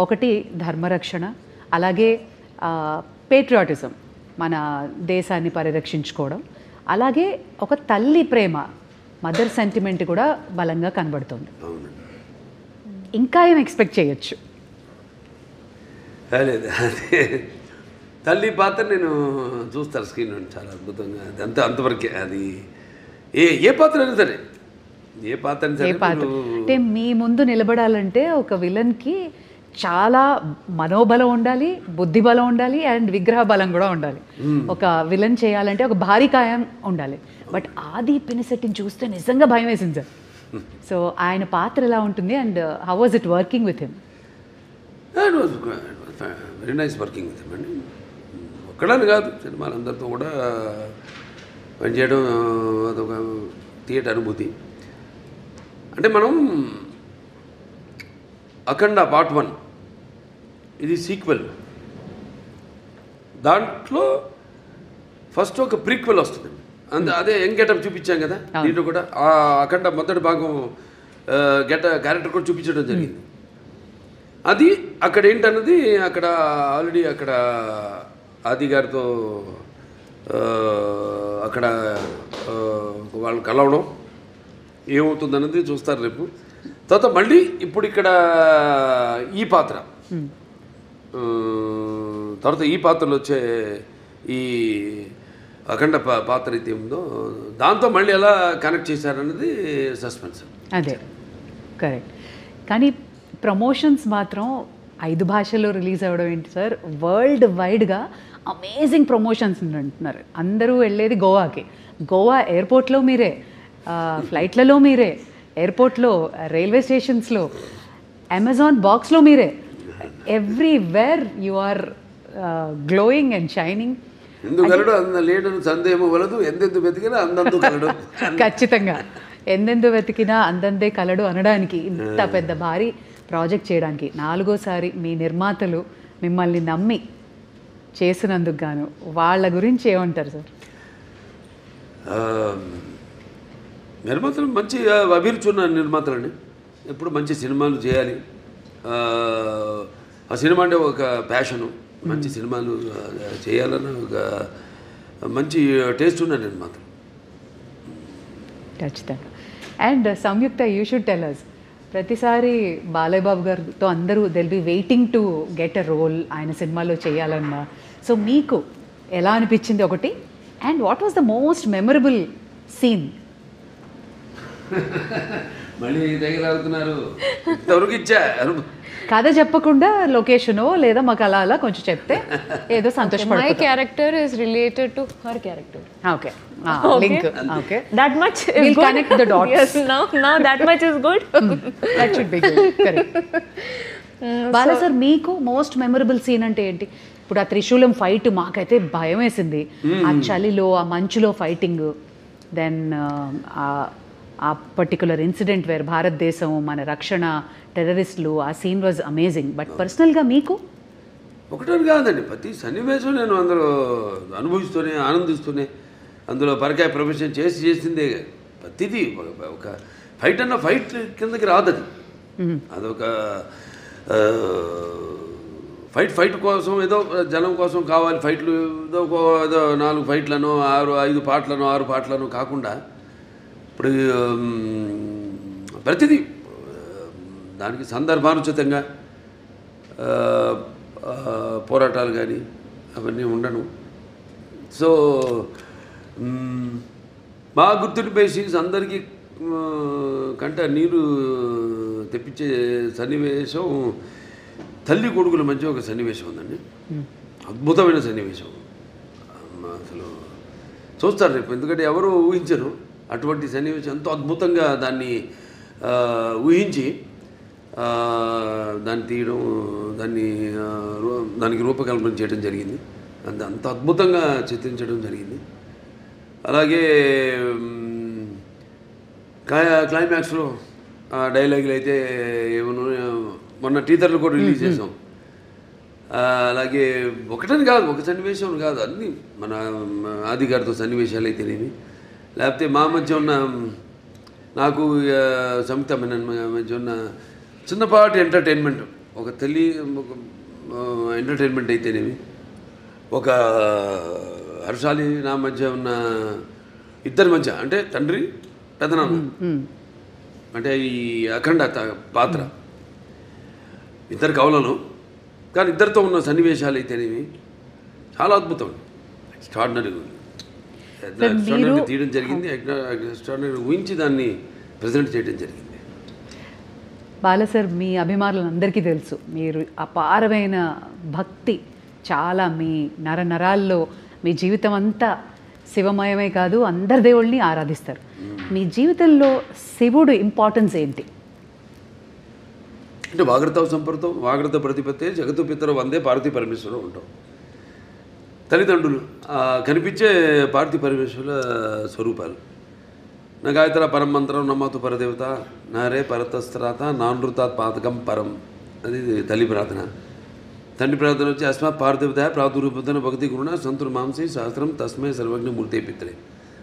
ఒకటి ధర్మరక్షణ, అలాగే పేట్రియాటిజం, మన దేశాన్ని పరిరక్షించుకోవడం, అలాగే ఒక తల్లి ప్రేమ, మదర్ సెంటిమెంట్ కూడా బలంగా కనబడుతుంది. ఇంకా ఏం ఎక్స్పెక్ట్ చేయొచ్చు? లేదు, అదే తల్లి పాత్ర నేను చూస్తాను స్క్రీన్ నుండి, చాలా అద్భుతంగా, అది అంతవరకే. అది ఏ పాత్ర అయినా సరే, ఏ పాత్ర అయినా సరే, అంటే మీ ముందు నిలబడాలంటే ఒక విలన్కి చాలా మనోబలం ఉండాలి, బుద్ధి బలం ఉండాలి, అండ్ విగ్రహ బలం కూడా ఉండాలి. ఒక విలన్ చేయాలంటే ఒక భారీ కాయం ఉండాలి. బట్ ఆది పినిశెట్టిని చూస్తే నిజంగా భయం వేసింది సార్. సో ఆయన పాత్ర ఎలా ఉంటుంది, and how was it working with him? Very nice working with him అండి. ఒక్కడని కాదు, సినిమాలందరితో కూడా పనిచేయడం అదొక థియేటర్ అనుభూతి. అంటే మనం అఖండ పార్ట్ 1 ఇది సీక్వెల్. దాంట్లో ఫస్ట్ ఒక ప్రీక్వెల్ వస్తుంది, అదే యంగ్ గెటప్ చూపించాం కదా. దీంట్లో కూడా ఆ అఖండ మొదటి భాగం క్యారెక్టర్ కూడా చూపించడం జరిగింది. అది అక్కడ ఏంటన్నది అక్కడ ఆల్రెడీ అక్కడ ఆది గారితో అక్కడ వాళ్ళు కలవడం ఏమవుతుందన్నది చూస్తారు రేపు. తర్వాత మళ్ళీ ఇప్పుడు ఇక్కడ ఈ పాత్ర, తర్వాత ఈ పాత్రలో వచ్చే ఈ అఖండ పాత్ర అయితే ఉందో దాంతో మళ్ళీ ఎలా కనెక్ట్ చేశారన్నది సస్పెన్స్. అదే కరెక్ట్. కానీ ప్రమోషన్స్ మాత్రం 5 భాషల్లో రిలీజ్ అవ్వడం ఏంటి సార్, వరల్డ్ వైడ్గా అమేజింగ్ ప్రమోషన్స్ అంటున్నారు. అందరూ వెళ్ళేది గోవాకి, గోవా ఎయిర్పోర్ట్లో మీరే, ఫ్లైట్లలో మీరే, ఎయిర్పోర్ట్లో, రైల్వే స్టేషన్స్లో, అమెజాన్ బాక్స్లో మీరే, everywhere you are glowing and shining. ఎందుకలడు అంద లేడను సందేహం వలదు, ఎందెందు వెతికినా అందందు కలడు. ఖచ్చితంగా ఎందెందు వెతికినా అందందే కలడు అనడానికి, ఇంత పెద్ద భారీ ప్రాజెక్ట్ చేయడానికి 4వ సారి మీ నిర్మాతలు మిమ్మల్ని నమ్మి చేసినందుకు గాను వాళ్ళ గురించి ఏమంటారు సార్? నిర్మాతలు మంచి అభిరుచి ఉన్న నిర్మాతలండి. ఎప్పుడు మంచి సినిమాలు చేయాలి, ఆ సినిమా అంటే ఒక ప్యాషను, మంచి సినిమాలు చేయాలన్న ఒక మంచి టేస్ట్ ఉన్న నిర్మాతలు. ఖచ్చితంగా. And Samyuktha, you should tell us, ప్రతిసారి బాలయ్య బాబు గారితో అందరూ they'll be waiting to get a role ఆయన సినిమాలో చేయాలన్నా. సో మీకు ఎలా అనిపించింది ఒకటి, and what was the most memorable scene? మళ్ళీ తగిలాడుతున్నారు, ఇంతవరకు ఇచ్చా కథ చెప్పకుండా లొకేషనో లేదా మాకు అలా అలా కొంచెం చెప్తే ఏదో సంతోషపడుతుంది. My character is related to her character. Okay, link. Okay, That much is we'll good. connect the dots. Yes, now that much is good. That should be good. Correct. Bala sir, మీకు మోస్ట్ మెమరబుల్ సీన్ అంటే ఏంటి? ఇప్పుడు ఆ త్రిశూలం fight మాకైతే భయం వేసింది, ఆ చలిలో ఆ మంచులో ఫైటింగ్, దెన్ ఆ పర్టికులర్ ఇన్సిడెంట్ వేర్ భారతదేశం మన రక్షణ, టెర్రరిస్టులు, ఆ సీన్ వాజ్ అమేజింగ్. బట్ పర్సనల్గా మీకు? ఒకటని కాదండి, ప్రతి సన్నివేశం నేను అందులో అనుభవిస్తూనే ఆనందిస్తూనే అందులో పరకాయ ప్రొఫెషన్ చేసిందే. ప్రతిదీ ఒక ఫైట్ అన్న ఫైట్ కిందకి రాదు అది. అదొక ఫైట్ కోసం ఏదో జనం కోసం కావాలి ఫైట్లు, ఏదో 4 ఫైట్లను 5 పాటలను 6 పాటలను కాకుండా ఇప్పుడు ప్రతిదీ దానికి సందర్భానుచితంగా పోరాటాలు కానీ అవన్నీ ఉండను. సో మా గుర్తుండిపోయే సీన్స్ అందరికీ కంట నీరు తెప్పించే సన్నివేశం తల్లి కొడుకుల మధ్య ఒక సన్నివేశం ఉందండి, అద్భుతమైన సన్నివేశం. అసలు చూస్తారు రేపు, ఎందుకంటే ఎవరు ఊహించరు అటువంటి సన్నివేశం. ఎంతో అద్భుతంగా దాన్ని ఊహించి దాన్ని తీయడం, దానికి రూపకల్పన చేయడం జరిగింది. అంత అద్భుతంగా చిత్రించడం జరిగింది. అలాగే క్లైమాక్స్లో డైలాగులు అయితే ఏమన్నా మొన్న టీజర్లు కూడా రిలీజ్ చేసాం. అలాగే ఒకటని కాదు, ఒక సన్నివేశం కాదు, అన్నీ మన ఆది గారితో సన్నివేశాలు అయితేనేమి, లేకపోతే మా మధ్య ఉన్న నాకు సంయుక్త మెనన్ మధ్య ఉన్న చిన్నపాటి ఎంటర్టైన్మెంట్, ఒక ఎంటర్టైన్మెంట్ అయితేనేమి, ఒక హర్షాలి నా మధ్య ఉన్న ఇద్దరి మధ్య, అంటే తండ్రి పెదనాన్న, అంటే ఈ అఖండ పాత్ర ఇద్దరు కవులను, కానీ ఇద్దరితో ఉన్న సన్నివేశాలు అయితేనేవి చాలా అద్భుతం, ఎక్స్ట్రాడినరీ తీయడం జరిగింది. ఎక్స్ట్రాడినరీ ఊహించి దాన్ని ప్రజెంట్ చేయడం జరిగింది. బాలా సార్, మీ అభిమానులందరికీ తెలుసు మీరు అపారమైన భక్తి, చాలా మీ నరాల్లో మీ జీవితం అంతా శివమయమే కాదు, అందరి దేవుళ్ళని ఆరాధిస్తారు. మీ జీవితంలో శివుడు ఇంపార్టెన్స్ ఏంటి? అంటే వాగ్రత సంపర్తం, వాగ్రత ప్రతిపత్తే జగత్తు పితరు వందే పార్వతీ పరమేశ్వరం ఉంటాం. తల్లిదండ్రులు కనిపించే పార్వతీ పరమేశ్వరుల స్వరూపాలు. నా గాయత్ర పరం మంత్రం నమ్మతు పరదేవత నారే పరతస్త్రాత నానృతాత్ పాతకం పరం, అది తల్లి ప్రార్థన. తండ్రి ప్రార్థన వచ్చి అస్మాత్ పార్థివత ప్రాదురూపతన భక్తి గురుణ సంతుర్ మాంసి శాస్త్రం తస్మే సర్వజ్ఞ మూర్తి పిత్రే.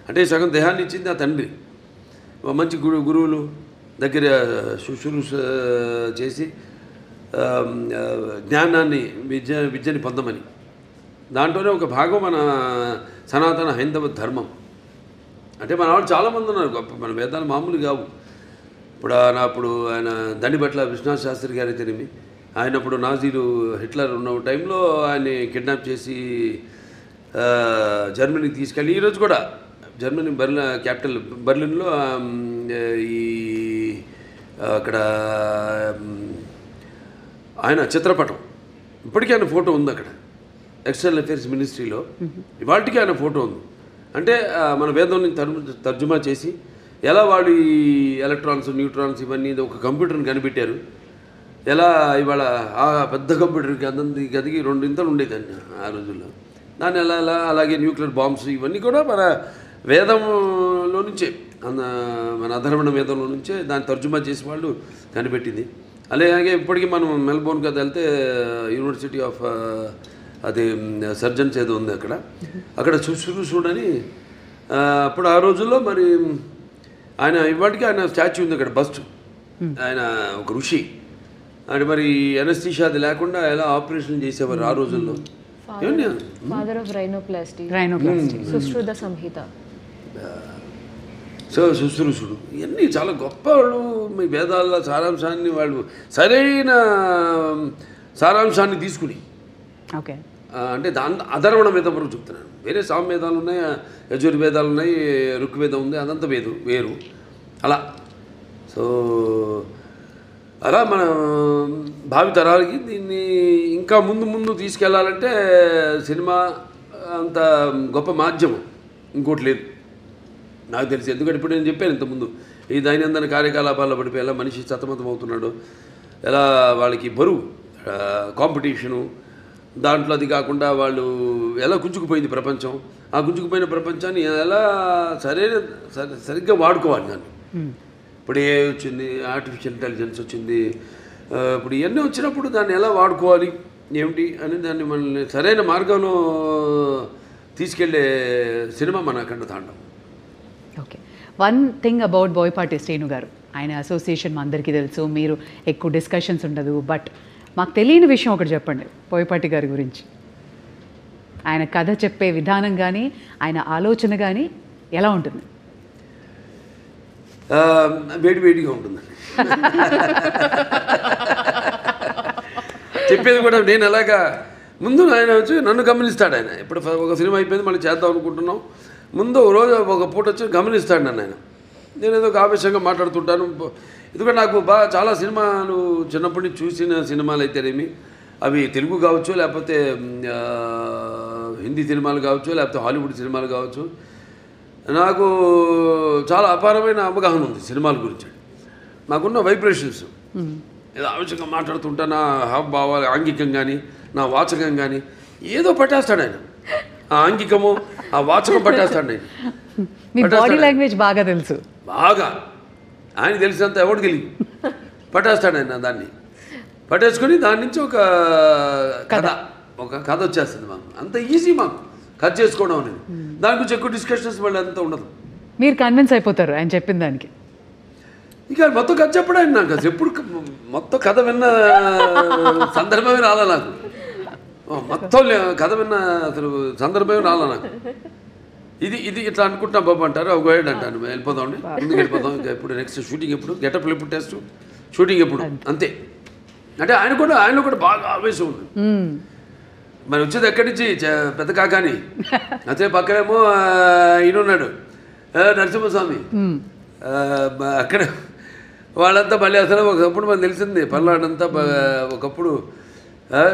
అంటే సగం దేహాన్ని ఇచ్చింది ఆ తండ్రి. మంచి గురువులు దగ్గర శుశ్రూష చేసి జ్ఞానాన్ని విద్యని పొందమని. దాంట్లోనే ఒక భాగం మన సనాతన హైందవ ధర్మం. అంటే మన వాళ్ళు చాలామంది ఉన్నారు గొప్ప, మన వేదాలు మామూలు కావు. అప్పుడు ఆయన దండిబట్ల విశ్వనాథ్ శాస్త్రి గారు అయితేనేమి, ఆయనప్పుడు నాజీలు హిట్లర్ ఉన్న టైంలో ఆయన్ని కిడ్నాప్ చేసి జర్మనీకి తీసుకెళ్ళి, ఈరోజు కూడా జర్మనీ క్యాపిటల్ బర్లిన్లో ఈ అక్కడ ఆయన చిత్రపటం ఇప్పటికీ ఆయన ఫోటో ఉంది అక్కడ ఎక్స్టర్నల్ అఫేర్స్ మినిస్ట్రీలో. ఇవాళకి ఆయన ఫోటో ఉంది. అంటే మన వేదాన్ని తర్జుమా చేసి ఎలా వాళ్ళు ఈ ఎలక్ట్రాన్స్ న్యూట్రాన్స్ ఇవన్నీ ఒక కంప్యూటర్ని కనిపెట్టారు, ఎలా ఇవాళ ఆ పెద్ద కంప్యూటర్కి అందంది గదికి 2 ఇంతలు ఉండేదండి ఆ రోజుల్లో. దాన్ని ఎలా అలాగే న్యూక్లియర్ బాంబ్స్ ఇవన్నీ కూడా మన వేదంలో నుంచే, మన అధర్వణ వేదంలో నుంచే దాన్ని తర్జుమా చేసి వాళ్ళు కనిపెట్టింది. అలాగే ఇప్పటికీ మనం మెల్బోర్న్ కదా వెళ్తే యూనివర్సిటీ ఆఫ్ అది సర్జన్స్ ఏదో ఉంది అక్కడ శుశ్రూషుడని అప్పుడు ఆ రోజుల్లో మరి ఆయన ఇవాటికి ఆయన స్టాచ్యూ ఉంది అక్కడ, బస్ట్. ఆయన ఒక ఋషి. అంటే మరి ఎనస్థీషియా అది లేకుండా ఎలా ఆపరేషన్ చేసేవారు ఆ రోజుల్లో. Father of rhinoplasty, Sushruta Samhita. So శుశ్రూషుడు ఇవన్నీ చాలా గొప్ప వాళ్ళు. మీ వేదాల సారాంశాన్ని వాళ్ళు సరైన సారాంశాన్ని తీసుకుని, ఓకే, అంటే అధర్వణ వేదం వరకు చెప్తున్నాను. వేరే సామవేదాలు ఉన్నాయి, యజుర్వేదాలు ఉన్నాయి, ఋగ్వేదం ఉంది, అదంతా వేరు అలా. సో అలా మన భావి తరాలకి దీన్ని ఇంకా ముందు తీసుకెళ్లాలంటే సినిమా అంత గొప్ప మాధ్యమం ఇంకోటి లేదు నాకు తెలిసి. ఎందుకంటే ఇప్పుడు నేను చెప్పాను ఇంతకుముందు, ఈ దైనందిన కార్యకలాపాల్లో పడిపోయి ఎలా మనిషి సతమతం అవుతున్నాడు, ఎలా వాళ్ళకి బరువు కాంపిటీషను, దాంట్లో అది కాకుండా వాళ్ళు ఎలా గుంజుకుపోయింది ప్రపంచం, ఆ గుంజుకుపోయిన ప్రపంచాన్ని ఎలా సరిగ్గా వాడుకోవాలి దాన్ని. ఇప్పుడు ఏ వచ్చింది, ఆర్టిఫిషియల్ ఇంటెలిజెన్స్ వచ్చింది, ఇప్పుడు ఇవన్నీ వచ్చినప్పుడు దాన్ని ఎలా వాడుకోవాలి ఏమిటి అని దాన్ని మనల్ని సరైన మార్గంలో తీసుకెళ్లే సినిమా మన అఖండ తాండవం. Okay, one thing about Boyapati Srinu గారు, ఆయన అసోసియేషన్ మా అందరికీ తెలుసు, మీరు ఎక్కువ డిస్కషన్స్ ఉండదు, బట్ మాకు తెలియని విషయం ఒకటి చెప్పండి బోయపాటి గారి గురించి. ఆయన కథ చెప్పే విధానం కానీ ఆయన ఆలోచన కానీ ఎలా ఉంటుంది? వేడిగా ఉంటుందండి. చెప్పేది కూడా నేను ఎలాగా ముందు ఆయన వచ్చి నన్ను గమనిస్తాడు. ఆయన ఇప్పుడు ఒక సినిమా అయిపోయింది మళ్ళీ చేద్దాం అనుకుంటున్నాం, ముందు రోజు ఒక పూట వచ్చి గమనిస్తాడు నన్ను ఆయన. నేను ఏదో ఆవేశంగా మాట్లాడుతుంటాను. ఎందుకంటే నాకు చాలా సినిమాలు చిన్నప్పటి నుంచి చూసిన సినిమాలు అయితేనేమి, అవి తెలుగు కావచ్చు, లేకపోతే హిందీ సినిమాలు కావచ్చు, లేకపోతే హాలీవుడ్ సినిమాలు కావచ్చు, నాకు చాలా అపారమైన అవగాహన ఉంది సినిమాల గురించి. నాకున్న వైబ్రేషన్స్ ఏదో ఆవేశంగా మాట్లాడుతుంటా, నా హావభావాలు ఆంగికం కానీ నా వాచకం కానీ ఏదో పట్టేస్తాడు ఆయన. ఆ ఆంగికము ఆ వాచకం పట్టేస్తాడు ఆయన. మీ బాడీ లాంగ్వేజ్ బాగా తెలుసు, బాగా ఆయన తెలిసినంత ఎవరికి తెలియదు. పట్టేస్తాడు ఆయన దాన్ని, పట్టేసుకొని దాని నుంచి ఒక కథ వచ్చేస్తుంది మాకు. అంత ఈజీ మాకు కథ చేసుకోవడం అనేది. దాని గురించి ఎక్కువ డిస్కషన్స్ మళ్ళీ అంతా ఉండదు. మీరు కన్విన్స్ అయిపోతారు ఆయన చెప్పిన దానికి. ఇక మొత్తం కథ చెప్పడం ఆయన నాకు అసలు ఎప్పుడు మొత్తం కథ విన్న సందర్భమే రాలా నాకు. మొత్తం కథ విన్న అసలు సందర్భమే రాలా నాకు. ఇది ఇట్లా అనుకుంటున్నా బాబు అంటారు, ఒక గైడ్ అంటాను, వెళ్ళిపోదామండి ముందుకు వెళ్ళిపోదాం. ఇంకా ఎప్పుడు నెక్స్ట్ షూటింగ్ ఎప్పుడు, గెటప్లు ఎప్పుడు, టెస్ట్ షూటింగ్ ఎప్పుడు, అంతే. అంటే ఆయనలో కూడా బాగా ఆవేశం ఉంది. మరి వచ్చేది ఎక్కడి నుంచి, పెద్ద కాకాని, అదే పక్కనేమో ఈయనున్నాడు నరసింహస్వామి, అక్కడ వాళ్ళంతా మళ్ళీ అసలు ఒకప్పుడు మనకు తెలిసింది పల్నాడంతా ఒకప్పుడు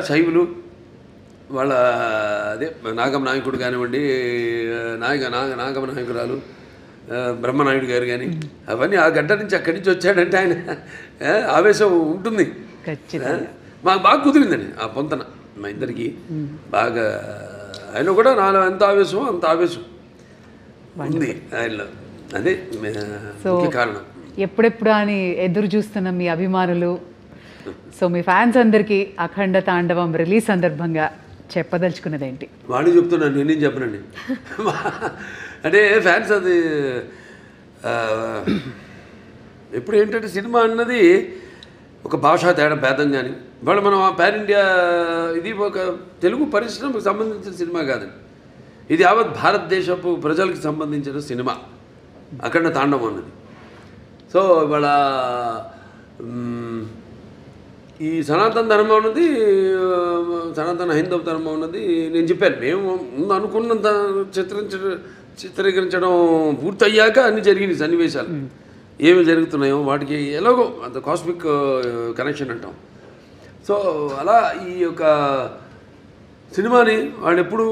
శైవులు, వాళ్ళ అదే నాగమ నాయకుడు కానివ్వండి, నాగమ నాయకురాలు బ్రహ్మనాయుడు గారు కానీ, అవన్నీ ఆ గడ్డ నుంచి అక్కడి నుంచి వచ్చాడంటే ఆయన ఆవేశం ఉంటుంది. మాకు బాగా కుదిరిందండి ఆ పొంతన మా ఇద్దరికి బాగా. ఆయన కూడా నాలో ఎంత ఆవేశమో అంత ఆవేశం ఉంది ఆయనలో. అదే ముఖ్య కారణం. ఎప్పుడెప్పుడు అని ఎదురు చూస్తున్న మీ అభిమానులు సో మీ ఫ్యాన్స్ అందరికీ అఖండ తాండవం రిలీజ్ సందర్భంగా చెప్పదలుచుకున్నది ఏంటి? వాడిని చెప్తున్నాను, నేనేం చెప్పనండి. అంటే ఫ్యాన్స్ అది ఎప్పుడు ఏంటంటే సినిమా అన్నది ఒక భాషా తేడా భేదం కానీ ఇవాళ మనం పాన్ ఇండియా ఇది ఒక తెలుగు పరిశ్రమకు సంబంధించిన సినిమా కాదండి, ఇది యావత్ భారతదేశపు ప్రజలకు సంబంధించిన సినిమా అఖండ తాండవం అన్నది. సో ఇవాళ ఈ సనాతన ధర్మం ఉన్నది, సనాతన హైందవ ధర్మం ఉన్నది నేను చెప్పాను. మేము ముందు అనుకున్నంత చిత్రీకరించడం పూర్తయ్యాక అన్నీ జరిగినాయి సన్నివేశాలు, ఏమి జరుగుతున్నాయో వాటికి ఎలాగో అంత కాస్మిక్ కనెక్షన్ అంటాం. సో అలా ఈ యొక్క సినిమాని వాడు ఎప్పుడు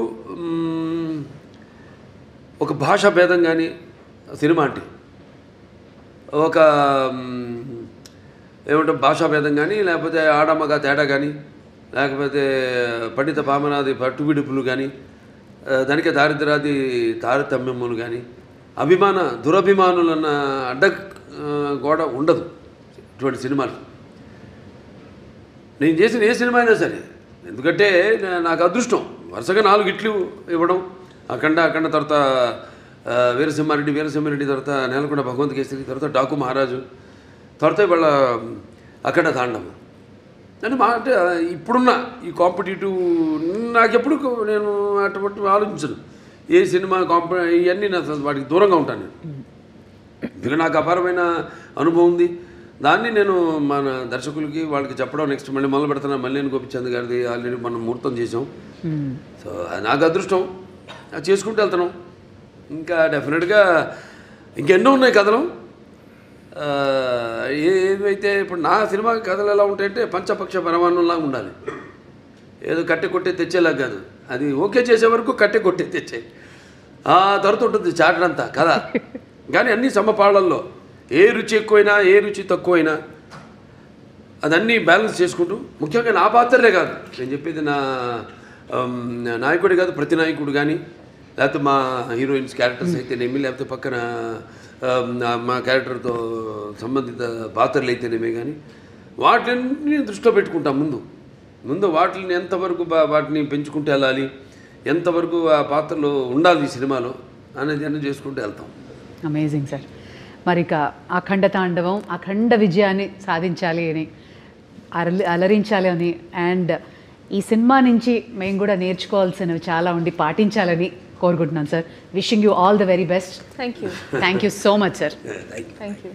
ఒక భాషా భేదం కానీ సినిమా అంటే ఒక ఏమంటాం భాషా భేదం కానీ లేకపోతే ఆడమ్మగా తేడా కానీ లేకపోతే పండిత పామనాది పట్టుబిడుపులు కానీ దానికే దారిద్రాది తారతమ్యములు కానీ దురభిమానులన్న అడ్డ గోడ ఉండదు ఇటువంటి సినిమాలు. నేను చేసిన ఏ సినిమా అయినా సరే, ఎందుకంటే నాకు అదృష్టం వరుసగా 4 హిట్లు ఇవ్వడం, అఖండ తర్వాత వీరసింహారెడ్డి తర్వాత నేలకొండ భగవంత్ కేసరి, తర్వాత డాకు మహారాజు, తర్వాత ఇవాళ అఖండ తాండవం అంటే అంటే ఇప్పుడున్న ఈ కాంపిటేటివ్ నాకెప్పుడు నేను అటువంటి ఆలోచించను. ఏ సినిమా ఇవన్నీ నా వాటికి దూరంగా ఉంటాను నేను, ఎందుకంటే నాకు అపారమైన అనుభవం ఉంది. దాన్ని నేను మన దర్శకులకి వాళ్ళకి చెప్పడం, నెక్స్ట్ మళ్ళీ మొదలు పెడుతున్నా మల్లేని గోపిచంద్ గారిది ఆల్రెడీ మనం ముహూర్తం చేసాం. సో నాకు అదృష్టం, అది చేసుకుంటూ వెళ్తున్నాం. ఇంకా డెఫినెట్గా ఇంకెన్నో ఉన్నాయి కథలు. ఏవైతే ఇప్పుడు నా సినిమా కథలు ఎలా ఉంటాయంటే పంచపక్ష పరమాన్నంలాగా ఉండాలి, ఏదో కట్టె కొట్టే తెచ్చేలా కాదు. అది ఓకే చేసే వరకు కట్టె కొట్టే తెచ్చే ఆ తర్వాత ఉంటుంది చాటంతా కథ. కానీ అన్ని సమపాళ్ళల్లో ఏ రుచి ఎక్కువైనా ఏ రుచి తక్కువైనా అదన్నీ బ్యాలెన్స్ చేసుకుంటూ, ముఖ్యంగా నా పాత్రలే కాదు నేను చెప్పేది, నా నాయకుడే కాదు ప్రతి నాయకుడు కానీ లేకపోతే మా హీరోయిన్స్ క్యారెక్టర్స్ అయితేనేమి లేకపోతే పక్కన మా క్యారెక్టర్తో సంబంధిత పాత్రలు అయితేనేమే కానీ వాటిని దృష్టిలో పెట్టుకుంటాం. ముందు వాటిని ఎంతవరకు వాటిని పెంచుకుంటూ వెళ్ళాలి, ఎంతవరకు ఆ పాత్రలు ఉండాలి ఈ సినిమాలో అనేది అన్నీ చేసుకుంటూ వెళ్తాం. Amazing sir. మరి ఇక అఖండ తాండవం అఖండ విజయాన్ని సాధించాలి అని, అలరించాలి అని, అండ్ ఈ సినిమా నుంచి మేము కూడా నేర్చుకోవాల్సినవి చాలా ఉండి పాటించాలని కోరుకుంటున్నాను sir. Wishing you all the very best. Thank you. Thank you so much sir. Thank you.